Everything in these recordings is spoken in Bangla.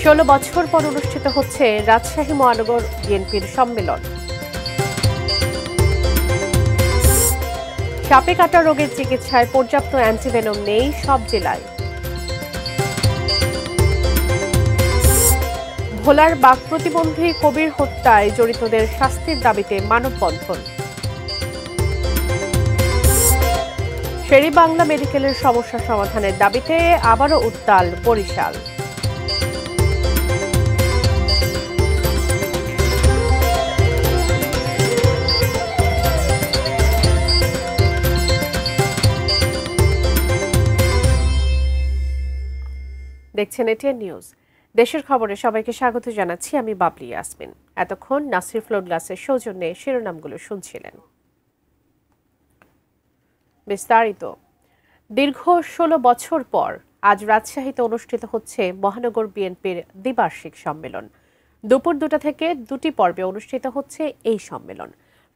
16 বছর পর অনুষ্ঠিত হচ্ছে রাজশাহী মহানগর বিএনপির সম্মেলন। সাপে কাটা রোগের চিকিৎসায় পর্যাপ্ত অ্যান্টিভেনম নেই সব জেলায়। ভোলার বাক প্রতিবন্ধী কবির হত্যায় জড়িতদের শাস্তির দাবিতে মানববন্ধন। শেরেবাংলা মেডিকেলের সমস্যা সমাধানের দাবিতে আবারও উত্তাল বরিশাল। দেখছেন এটিএন নিউজ। দেশের খবরে সবাইকে স্বাগত জানাচ্ছি, আমি বাবলি ইয়াসমিন। এতক্ষণ নাসির ফ্লোর গ্লাসের সৌজন্যে শিরোনামগুলো শুনছিলেন। বিস্তারিত। দীর্ঘ 16 বছর পর আজ রাজশাহীতে অনুষ্ঠিত হচ্ছে মহানগর বিএনপির দ্বিবার্ষিক সম্মেলন। দুপুর 2টা থেকে 2টি পর্বে অনুষ্ঠিত হচ্ছে এই সম্মেলন।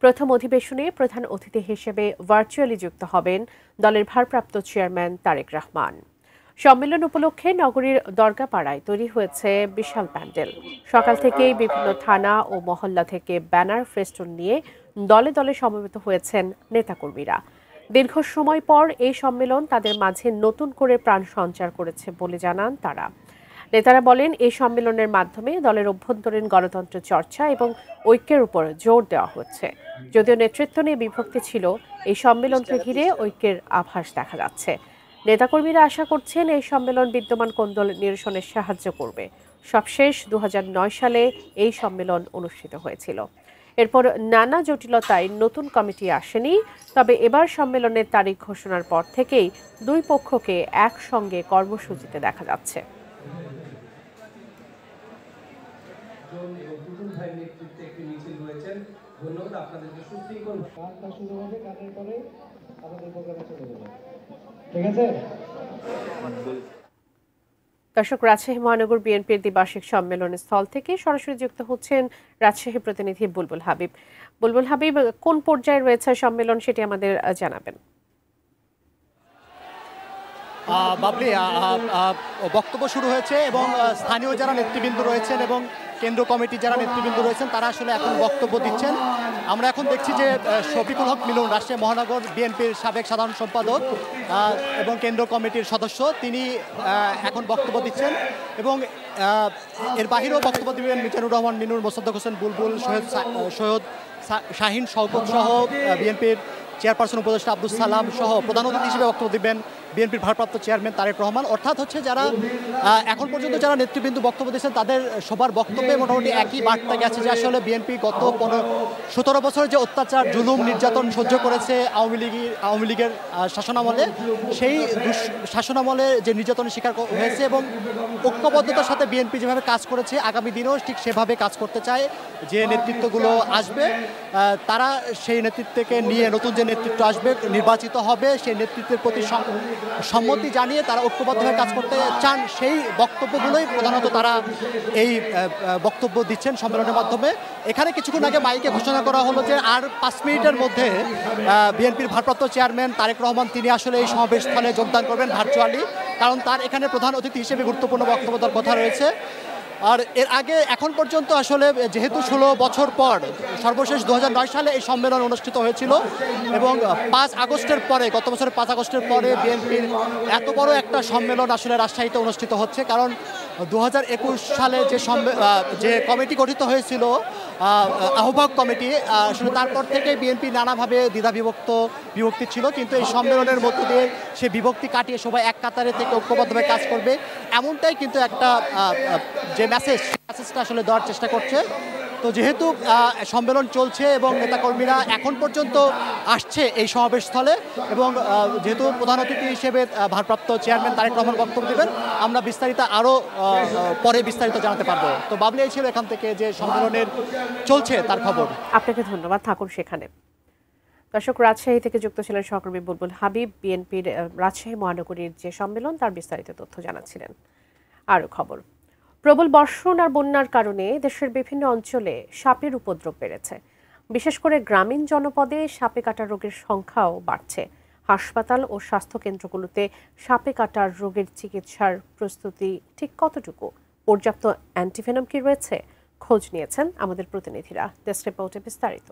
প্রথম অধিবেশনে প্রধান অতিথি হিসেবে ভার্চুয়ালি যুক্ত হবেন দলের ভারপ্রাপ্ত চেয়ারম্যান তারেক রহমান। সম্মেলন উপলক্ষে নগরীর দরগাপাড়ায় তৈরি হয়েছে বিশাল প্যান্ডেল। সকাল থেকেই বিভিন্ন থানা ও মহল্লা থেকে ব্যানার ফেস্টুন নিয়ে দলে দলে সমবেত হয়েছেন নেতাকর্মীরা। দীর্ঘ সময় পর এই সম্মেলন তাদের মাঝে নতুন করে প্রাণ সঞ্চার করেছে বলে জানান তারা। নেতারা বলেন, এই সম্মেলনের মাধ্যমে দলের অভ্যন্তরীণ গণতন্ত্র চর্চা এবং ঐক্যের উপর জোর দেওয়া হচ্ছে। যদিও নেতৃত্ব নিয়ে বিভক্তি ছিল, এই সম্মেলনকে ঘিরে ঐক্যের আভাস দেখা যাচ্ছে। নেতাকর্মীরা আশা করছেন এই সম্মেলন বিদ্যমান কোন্দল নিরসনে সাহায্য করবে। সবশেষ 2009 সালে এই সম্মেলন অনুষ্ঠিত হয়েছিল। এরপর নানা জটিলতায় নতুন কমিটি আসেনি। তবে এবার সম্মেলনের তারিখ ঘোষণার পর থেকেই দুই পক্ষকে একসঙ্গে কর্মসূচিতে দেখা যাচ্ছে। দর্শক, রাজশাহী মহানগর বিএনপির দ্বিবার্ষিক সম্মেলনের স্থল থেকে সরাসরি যুক্ত হচ্ছেন রাজশাহী প্রতিনিধি বুলবুল হাবিব। বুলবুল হাবিব, কোন পর্যায়ে রয়েছে সম্মেলন সেটি আমাদের জানাবেন। বাবলি, বক্তব্য শুরু হয়েছে এবং স্থানীয় যারা নেতৃবৃন্দ রয়েছেন এবং কেন্দ্র কমিটির যারা নেতৃবৃন্দ রয়েছেন তারা আসলে এখন বক্তব্য দিচ্ছেন। আমরা এখন দেখছি যে শফিকুল হক মিলন, রাজশাহী মহানগর বিএনপির সাবেক সাধারণ সম্পাদক এবং কেন্দ্র কমিটির সদস্য, তিনি এখন বক্তব্য দিচ্ছেন এবং এর বাহিরেও বক্তব্য দিবেন মিজানুর রহমান মিনুর, মোসাদ্দেক হোসেন বুলবুল, সৈয়দ শাহিন শওকত সহ বিএনপির চেয়ারপারসন উপদেষ্টা আব্দুল সালাম সহ প্রধান অতিথি হিসেবে বক্তব্য দিবেন বিএনপির ভারপ্রাপ্ত চেয়ারম্যান তারেক রহমান। অর্থাৎ হচ্ছে যারা এখন পর্যন্ত যারা নেতৃবৃন্দ বক্তব্য দিয়েছেন তাদের সবার বক্তব্যে মোটামুটি একই বার্তা গেছে যে আসলে বিএনপি গত 17 বছর যে অত্যাচার, জুলুম, নির্যাতন সহ্য করেছে আওয়ামী লীগের শাসনামলে, সেই শাসনামলে যে নির্যাতনের শিকার হয়েছে এবং ঐক্যবদ্ধতার সাথে বিএনপি যেভাবে কাজ করেছে আগামী দিনেও ঠিক সেভাবে কাজ করতে চায়। যে নেতৃত্বগুলো আসবে তারা সেই নেতৃত্বকে নিয়ে নতুন যে নেতৃত্ব আসবে নির্বাচিত হবে, সেই নেতৃত্বের প্রতি সম্মতি জানিয়ে তারা ঐক্যবদ্ধভাবে কাজ করতে চান। সেই বক্তব্যগুলোই প্রধানত তারা এই বক্তব্য দিচ্ছেন সম্মেলনের মাধ্যমে। এখানে কিছুক্ষণ আগে মাইকে ঘোষণা করা হলো যে আর 5 মিনিটের মধ্যে বিএনপির ভারপ্রাপ্ত চেয়ারম্যান তারেক রহমান তিনি আসলে এই সমাবেশস্থলে যোগদান করবেন ভার্চুয়ালি, কারণ তার এখানে প্রধান অতিথি হিসেবে গুরুত্বপূর্ণ বক্তব্য দেওয়ার কথা রয়েছে। আর এর আগে এখন পর্যন্ত আসলে যেহেতু 16 বছর পর সর্বশেষ 2009 সালে এই সম্মেলন অনুষ্ঠিত হয়েছিল এবং 5 আগস্টের পরে, গত বছরের 5 আগস্টের পরে বিএনপির এত বড় একটা সম্মেলন আসলে রাজশাহীতে অনুষ্ঠিত হচ্ছে। কারণ 2021 সালে যে কমিটি গঠিত হয়েছিল আহ্বায়ক কমিটি, আসলে তারপর থেকে বিএনপি নানাভাবে বিভক্তি ছিল, কিন্তু এই সম্মেলনের মধ্য দিয়ে সে বিভক্তি কাটিয়ে সবাই এক কাতারে থেকে ঐক্যবদ্ধভাবে কাজ করবে, এমনটাই কিন্তু একটা যে মেসেজটা আসলে দেওয়ার চেষ্টা করছে। তো যেহেতু সম্মেলন চলছে এবং নেতাকর্মীরা এখন পর্যন্ত আসছে এই সমাবেশস্থলে এবং যেহেতু প্রধান অতিথি হিসেবে ভারপ্রাপ্ত চেয়ারম্যান তারেক রহমান বক্তব্য দেবেন, আমরা বিস্তারিত আরও পরে বিস্তারিত জানাতে পারবো। তো বাবলি, এই ছিল এখান থেকে যে সম্মেলনের চলছে তার খবর। আপনাকে ধন্যবাদ, থাকুন সেখানে। দর্শক, রাজশাহী থেকে যুক্ত ছিলেন সহকর্মী বুলবুল হাবিব। বিএনপির রাজশাহী মহানগরীর যে সম্মেলন তার বিস্তারিত তথ্য জানাচ্ছিলেন। আরও খবর। প্রবল বর্ষণ আর বন্যার কারণে দেশের বিভিন্ন অঞ্চলে সাপের উপদ্রব বেড়েছে। বিশেষ করে গ্রামীণ জনপদে সাপে কাটা রোগের সংখ্যাও বাড়ছে। হাসপাতাল ও স্বাস্থ্যকেন্দ্রগুলোতে সাপে কাটার রোগের চিকিৎসার প্রস্তুতি ঠিক কতটুকু, পর্যাপ্ত অ্যান্টিভেনম কি রয়েছে খোঁজ নিয়েছেন আমাদের প্রতিনিধিরা। ডেস্ক রিপোর্টে বিস্তারিত।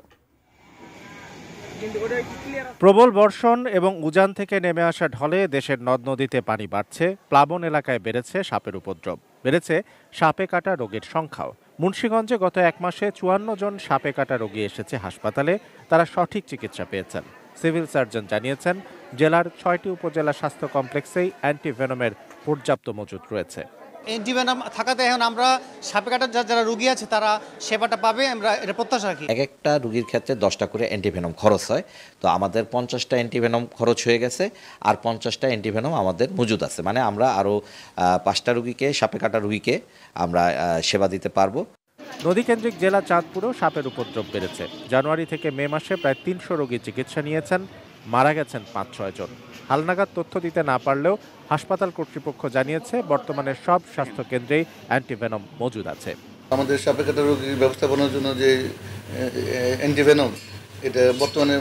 প্রবল বর্ষণ এবং উজান থেকে নেমে আসা ঢলে দেশের নদ নদীতে পানি বাড়ছে, প্লাবন এলাকায় বেড়েছে সাপের উপদ্রব, বেড়েছে সাপে কাটা রোগীর সংখ্যাও। মুন্সিগঞ্জে গত এক মাসে 54 জন সাপে কাটা রোগী এসেছে হাসপাতালে, তারা সঠিক চিকিৎসা পেয়েছেন। সিভিল সার্জন জানিয়েছেন জেলার 6টি উপজেলা স্বাস্থ্য কমপ্লেক্সেই অ্যান্টিভেনমের পর্যাপ্ত মজুত রয়েছে। অ্যান্টিভেনম থাকাতে এখন আমরা সাপে কাটার যারা রোগী আছে তারা সেবাটা পাবে, আমরা এটা প্রত্যাশা রাখি। এক একটা রুগীর ক্ষেত্রে 10টা করে অ্যান্টিভেনম খরচ হয়, তো আমাদের 50টা অ্যান্টিভেনম খরচ হয়ে গেছে, আর 50টা অ্যান্টিভেনম আমাদের মজুদ আছে, মানে আমরা আরও 5টা রুগীকে, সাপে কাটা রুগীকে আমরা সেবা দিতে পারবো। নদীকেন্দ্রিক জেলা চাঁদপুরেও সাপের উপদ্রব বেড়েছে। জানুয়ারি থেকে মে মাসে প্রায় 300 রোগী চিকিৎসা নিয়েছেন, মারা গেছেন 5-6 জন। হালনাগাদ তথ্য দিতে না পারলেও হাসপাতাল কর্তৃপক্ষ জানিয়েছে বর্তমানে সব স্বাস্থ্য কেন্দ্রেই অ্যান্টিভেনম মজুদ আছে। আমাদের সাপে কাটা রোগীর ব্যবস্থাপনার জন্য যে অ্যান্টিভেনম, এটা বর্তমানে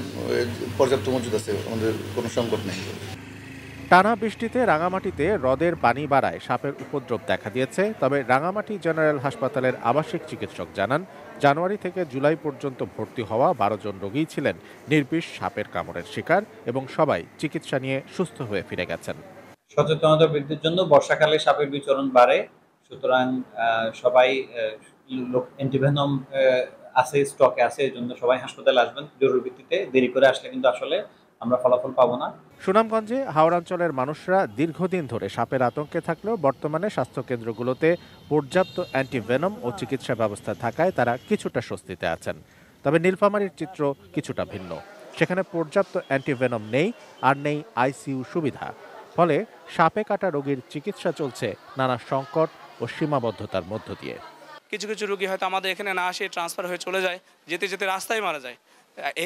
পর্যাপ্ত মজুদ আছে, আমাদের কোনো সংকট নেই। টানা বৃষ্টিতে রাঙামাটিতে হ্রদের পানি বাড়ায় সাপের উপদ্রব দেখা দিয়েছে। তবে রাঙামাটি জেনারেল হাসপাতালের আবাসিক চিকিৎসক জানান, জানুয়ারি থেকে জুলাই পর্যন্ত ভর্তি হওয়া 12 জন রোগী ছিলেন নির্বিষ সাপের কামড়ের শিকার এবং সবাই চিকিৎসা নিয়ে সুস্থ হয়ে ফিরে গেছেন। সচেতনতা বৃদ্ধির জন্য বর্ষাকালে সাপের বিচরণ বাড়ে, সুতরাং সবাই অ্যান্টিভেনম আছে, স্টকে আছে, এই জন্য সবাই হাসপাতালে আসবেন জরুরি ভিত্তিতে। দেরি করে আসলে কিন্তু আসলে আমরা ফলাফল পাবো না। সুনামগঞ্জে হাওড়াঞ্চলের মানুষরা দীর্ঘদিন ধরে সাপের আতঙ্কে থাকলেও বর্তমানে স্বাস্থ্যকেন্দ্রগুলোতে পর্যাপ্ত অ্যান্টিভেনম ও চিকিৎসা ব্যবস্থা থাকায় তারা কিছুটা স্বস্তিতে আছেন। তবে নীলফামারীর চিত্র কিছুটা ভিন্ন। সেখানে পর্যাপ্ত অ্যান্টিভেনম নেই, আর নেই আইসিইউ সুবিধা। ফলে সাপে কাটা রোগীর চিকিৎসা চলছে নানা সংকট ও সীমাবদ্ধতার মধ্য দিয়ে। কিছু কিছু রোগী হয়তো আমাদের এখানে না আসে ট্রান্সফার হয়ে চলে যায়, যেতে যেতে রাস্তায় মারা যায়।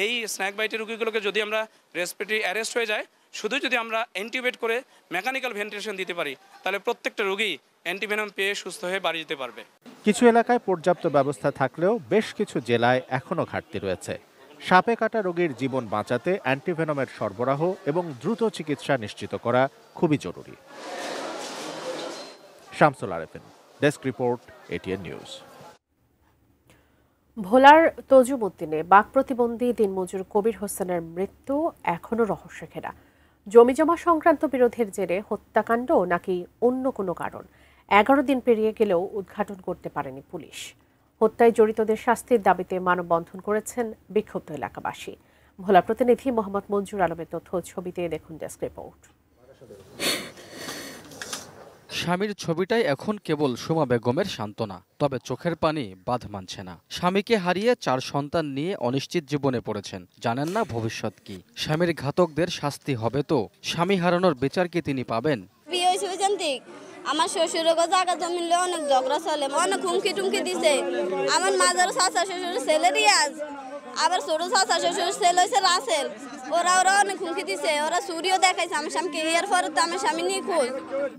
এই স্ন্যাক বাইটের রোগীগুলোকে যদি আমরা রেসপিরেটরি অ্যারেস্ট হয়ে যায়, শুধু যদি আমরা অ্যান্টিবেট করে মেকানিক্যাল ভেন্টিলেশন দিতে পারি, তাহলে প্রত্যেকটা রোগী অ্যান্টিভেনম পেয়ে সুস্থ হয়ে বাড়ি যেতে পারবে। কিছু এলাকায় পর্যাপ্ত ব্যবস্থা থাকলেও বেশ কিছু জেলায় এখনও ঘাটতি রয়েছে। সাপে কাটা রোগীর জীবন বাঁচাতে অ্যান্টিভেনমের সরবরাহ এবং দ্রুত চিকিৎসা নিশ্চিত করা খুবই জরুরি। Shamsul Arefin, desk report, ATN news. ভোলার তজুমুদ্দিনে বাক প্রতিবন্ধী দিনমজুর কবির হোসেনের মৃত্যু এখনও রহস্য ঘেরা। জমিজমা সংক্রান্ত বিরোধের জেরে হত্যাকাণ্ড নাকি অন্য কোনো কারণ 11 দিন পেরিয়ে গেলেও উদ্ঘাটন করতে পারেনি পুলিশ। হত্যায় জড়িতদের শাস্তির দাবিতে মানববন্ধন করেছেন বিক্ষুব্ধ এলাকাবাসী। ভোলা প্রতিনিধি মোহাম্মদ মঞ্জুর আলমের তথ্য ছবিতে দেখুন ডেস্ক রিপোর্ট। স্বামীর ছবিটাই এখন কেবল সুমা বেগমের সান্ত্বনা, তবে চোখের পানি বাঁধ মানছে না। স্বামীকে হারিয়ে 4 সন্তান নিয়ে অনিশ্চিত জীবনে পড়েছেন, জানেন না ভবিষ্যৎ কি। স্বামীর ঘাতকদের শাস্তি হবে তো? স্বামী হারানোর বিচার কি তিনি পাবেন? আমার শ্বশুরের জায়গা জমিলে অনেক ঝগড়া চলে, অনেক হুমকি টুমকি দিছে। আমার মাজার চাচা শ্বশুর ছেলে রিয়াজ, আবার ছোট চাচা শ্বশুর ছেলে হয়েছে রাসেল, ওরা অনেক হুমকি দিছে, ওরা চুরিও দেখাইছে আমার স্বামীকে। এর পরে তো আমার স্বামী নিখোঁজ।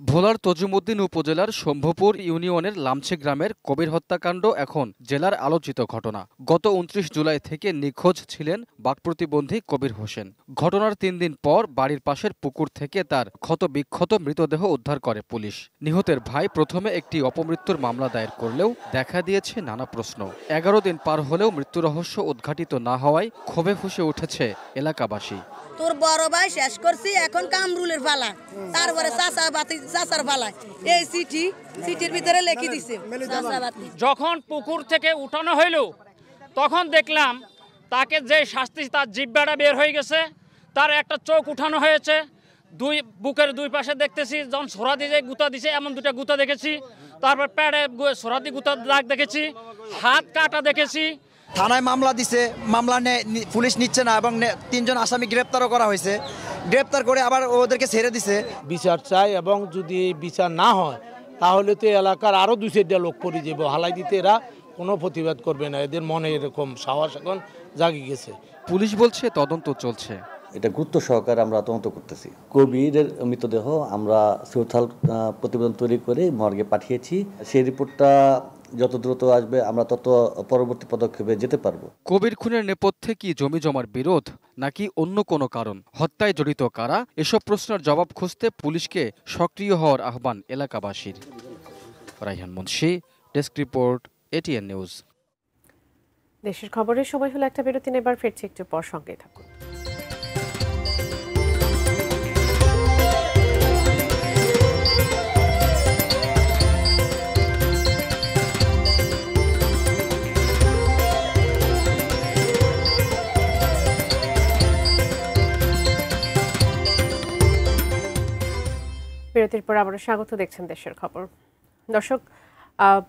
ভোলার তজুমুদ্দিন উপজেলার শম্ভুপুর ইউনিয়নের লামছে গ্রামের কবির হত্যাকাণ্ড এখন জেলার আলোচিত ঘটনা। গত 29 জুলাই থেকে নিখোঁজ ছিলেন বাক প্রতিবন্ধী কবির হোসেন। ঘটনার 3 দিন পর বাড়ির পাশের পুকুর থেকে তার ক্ষতবিক্ষত মৃতদেহ উদ্ধার করে পুলিশ। নিহতের ভাই প্রথমে একটি অপমৃত্যুর মামলা দায়ের করলেও দেখা দিয়েছে নানা প্রশ্ন। 11 দিন পার হলেও মৃত্যু রহস্য উদ্ঘাটিত না হওয়ায় ক্ষোভে ফুঁসে উঠেছে এলাকাবাসী। তোর বড় ভাই শেষ করছি, এখন কামরুলের পালা, তারপরে চাচার পালা। এই চিঠির ভিতরে লিখে দিছে। যখন পুকুর থেকে উঠানো হইল তখন দেখলাম তাকে যে শাস্তি, তার জিহ্বাটা বের হয়ে গেছে, তার একটা চোখ উঠানো হয়েছে, বুকের দুই পাশে দেখতেছি যখন ছোড়া দিয়ে গুতা দিছে এমন 2টা গুতা দেখেছি, তারপর প্যাডে ছোড়া দিয়ে গুতার দাগ দেখেছি, হাত কাটা দেখেছি। থানায় মামলা দিছে, মামলা পুলিশ নিচ্ছে না এবং 3 জন আসামি গ্রেপ্তারও করা হয়েছে। গ্রেপ্তার করে আবার ওদেরকে ছেড়ে দিছে। বিচার চাই, এবং যদি বিচার না হয় তাহলে তো এলাকার আরো 2-4টা লোক পড়ে যাবে। হালাই দিতে এরা কোনো প্রতিবাদ করবে না, এদের মনে এরকম সাহস এখন জাগি গেছে। পুলিশ বলছে তদন্ত চলছে। এটা গুরুত্ব সহকারে আমরা তদন্ত করতেছি। কবিরের মৃতদেহ আমরা সুরথাল প্রতিবেদন তৈরি করে মর্গে পাঠিয়েছি। সেই রিপোর্টটা যত দ্রুত আসবে আমরা তত পরবর্তী পদক্ষেপে যেতে পারবো। কবির খুনের নেপথ্যে কি জমি জমার বিরোধ নাকি অন্য কোনো কারণ? হত্যায় জড়িত কারা? এসব প্রশ্নের জবাব খুঁজতে পুলিশকে সক্রিয় হওয়ার আহ্বান এলাকাবাসীর। Raihan Munshi, desk report, ATN news. দেশের খবরের সময় হলো একটা বিরতি, এবার ফিরছি একটু পর, সঙ্গেই থাকুন। বিরতির পর আবারও স্বাগত, দেখছেন দেশের খবর। দর্শক,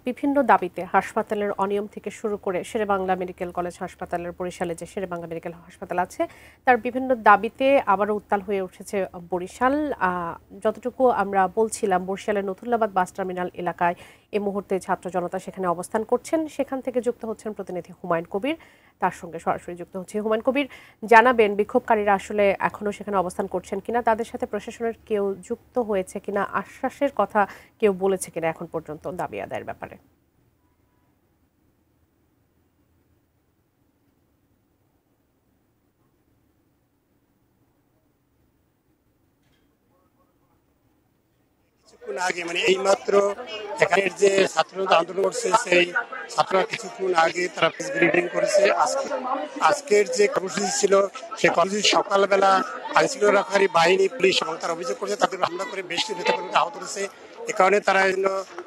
বিভিন্ন দাবিতে হাসপাতালের অনিয়ম থেকে শুরু করে শেরেবাংলা মেডিকেল কলেজ হাসপাতালের, বরিশালে যে শেরেবাংলা মেডিকেল হাসপাতাল আছে তার বিভিন্ন দাবিতে আবারও উত্তাল হয়ে উঠেছে বরিশাল। যতটুকু আমরা বলছিলাম, বরিশালের নথুল্লাবাদ বাস টার্মিনাল এলাকায় এই মুহূর্তে ছাত্র জনতা সেখানে অবস্থান করছেন। সেখান থেকে যুক্ত হচ্ছেন প্রতিনিধি হুমায়ুন কবির, তার সঙ্গে সরাসরি যুক্ত হচ্ছে। হুমায়ুন কবির, জানাবেন বিক্ষোভকারীরা আসলে এখনো সেখানে অবস্থান করছেন কিনা, তাদের সাথে প্রশাসনের কেউ যুক্ত হয়েছে কিনা, আশ্বাসের কথা কেউ বলেছে কিনা এখন পর্যন্ত দাবি আদায়ের ব্যাপারে? কিছুক্ষণ আগে, মানে এই মাত্র এখানের যে ছাত্ররা আন্দোলন করছে, সেই ছাত্ররা কিছুক্ষণ আগে তারা প্রেস ব্রিফিং করেছে। আজকের যে কর্মসূচি ছিল, সেই কর্মসূচি সকালবেলা আইনশৃঙ্খলা রক্ষাকারী বাহিনী, পুলিশ এবং তারা অভিযোগ করেছে তাদের হামলা করে বেশ কিছু নেতাকর্মীকে আহত করেছে। এ কারণে তারা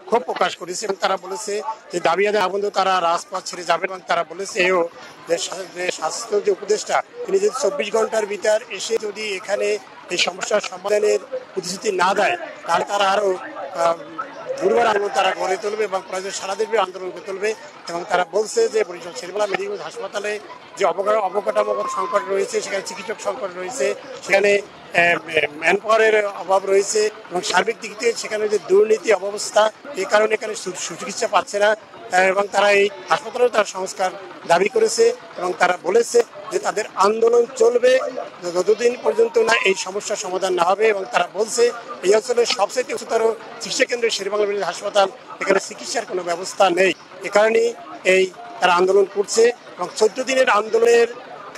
ক্ষোভ প্রকাশ করেছে এবং তারা বলেছে যে দাবি আদায় আবদ্ধ তারা রাজপথ ছেড়ে যাবে। এবং তারা বলেছে এও যে স্বাস্থ্য যে উপদেষ্টা, তিনি যদি 24 ঘন্টার ভিতর এসে যদি এখানে এই সমস্যার সমাধানের প্রতিশ্রুতি না দেয়, তাহলে তারা আরও দুর্বার আন্দোলন তারা গড়ে তুলবে এবং প্রয়োজন সারা দেশব্যাপী আন্দোলন করে তুলবে। এবং তারা বলছে যে বরিশাল শেরেবাংলা মেডিকেল হাসপাতালে যে অবকাঠামোগত সংকট রয়েছে, সেখানে চিকিৎসক সংকট রয়েছে, সেখানে ম্যান পাওয়ারের অভাব রয়েছে এবং সার্বিক দিক থেকে সেখানে যে দুর্নীতি অব্যবস্থা, এই কারণে এখানে সুচিকিৎসা পাচ্ছে না। এবং তারা এই হাসপাতালেও তার সংস্কার দাবি করেছে এবং তারা বলেছে যে তাদের আন্দোলন চলবে যতদিন পর্যন্ত না এই সমস্যার সমাধান না হবে। এবং তারা বলছে এই অঞ্চলের সবচেয়ে উচ্চতর চিকিৎসা কেন্দ্র শেরেবাংলা মেডিকেল হাসপাতাল, এখানে চিকিৎসার কোনো ব্যবস্থা নেই। এ কারণেই তারা আন্দোলন করছে এবং 14 দিনের আন্দোলনের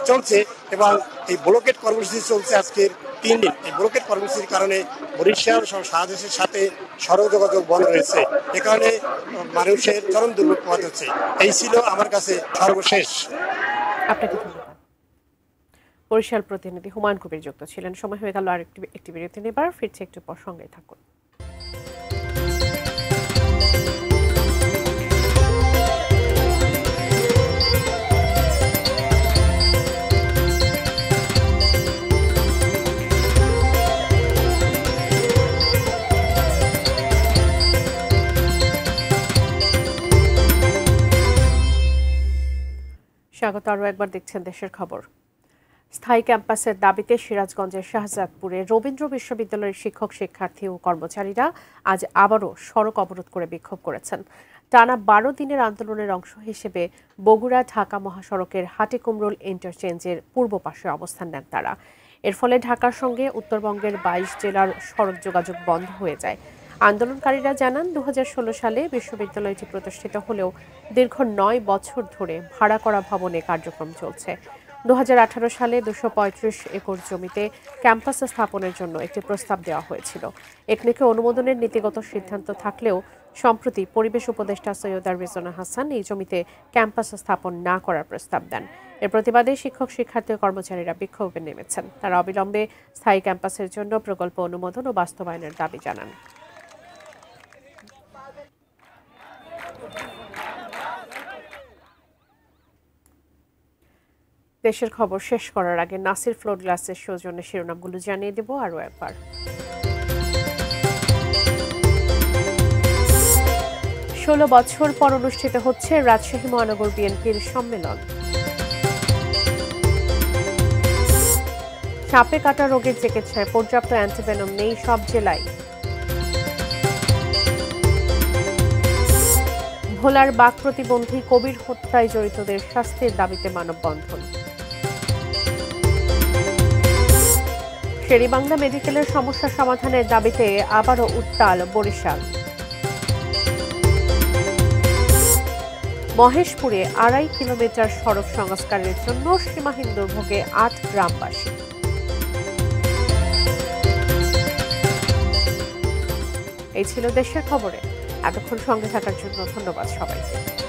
চলছে এবং এই ব্লকেট কর্মসূচি চলছে আজকের 3 দিন। এই ব্লকেট কর্মসূচির কারণে বরিশাল সহ সারা দেশের সাথে সড়ক যোগাযোগ বন্ধ রয়েছে। এ কারণে মানুষের চরম দুর্ভোগ পোহাতে হচ্ছে। এই ছিল আমার কাছে সর্বশেষ। আপনাকে ধন্যবাদ। বরিশাল প্রতিনিধি হুমায়ুন কবির যুক্ত ছিলেন। সময় হয়ে গেল আর একটি বিরতি নেবার, ফিরছে একটু পর, সঙ্গেই থাকুন। স্বাগত, আরও একবার দেখছেন দেশের খবর। স্থায়ী ক্যাম্পাসের দাবিতে সিরাজগঞ্জের শাহজাদপুরে রবীন্দ্র বিশ্ববিদ্যালয়ের শিক্ষক, শিক্ষার্থী ও কর্মচারীরা আজ আবারও সড়ক অবরোধ করে বিক্ষোভ করেছেন। টানা 12 দিনের আন্দোলনের অংশ হিসেবে বগুড়া ঢাকা মহাসড়কের হাটিকুমরুল ইন্টারচেঞ্জের পূর্ব পাশে অবস্থান নেন তারা। এর ফলে ঢাকার সঙ্গে উত্তরবঙ্গের 22 জেলার সড়ক যোগাযোগ বন্ধ হয়ে যায়। আন্দোলনকারীরা জানান, 2016 সালে বিশ্ববিদ্যালয়টি প্রতিষ্ঠিত হলেও দীর্ঘ 9 বছর ধরে ভাড়া করা ভবনে কার্যক্রম চলছে। 2018 সালে 235 একর জমিতে ক্যাম্পাস স্থাপনের জন্য একটি প্রস্তাব দেওয়া হয়েছিল। একনেকে অনুমোদনের নীতিগত সিদ্ধান্ত থাকলেও সম্প্রতি পরিবেশ উপদেষ্টা সৈয়দা রিজওয়ানা হাসান এই জমিতে ক্যাম্পাস স্থাপন না করার প্রস্তাব দেন। এর প্রতিবাদে শিক্ষক, শিক্ষার্থী ও কর্মচারীরা বিক্ষোভে নেমেছেন। তারা অবিলম্বে স্থায়ী ক্যাম্পাসের জন্য প্রকল্প অনুমোদন ও বাস্তবায়নের দাবি জানান। দেশের খবর শেষ করার আগে নাসির ফ্লোর গ্লাসের সৌজন্যে শিরোনামগুলো জানিয়ে দেব আরও একবার। 16 বছর পর অনুষ্ঠিত হচ্ছে রাজশাহী মহানগর বিএনপির সম্মেলন। সাপে কাটা রোগের চিকিৎসায় পর্যাপ্ত অ্যান্টিভেনম নেই সব জেলায়। ভোলার বাক প্রতিবন্ধী কবির হত্যায় জড়িতদের শাস্তির দাবিতে মানববন্ধন। শেরেবাংলা মেডিকেলের সমস্যা সমাধানের দাবিতে আবারও উত্তাল বরিশাল। মহেশপুরে 2.5 কিলোমিটার সড়ক সংস্কারের জন্য সীমাহীন দুর্ভোগে 8 গ্রামবাসী। এই ছিল দেশের খবরে। এতক্ষণ সঙ্গে থাকার জন্য ধন্যবাদ সবাইকে।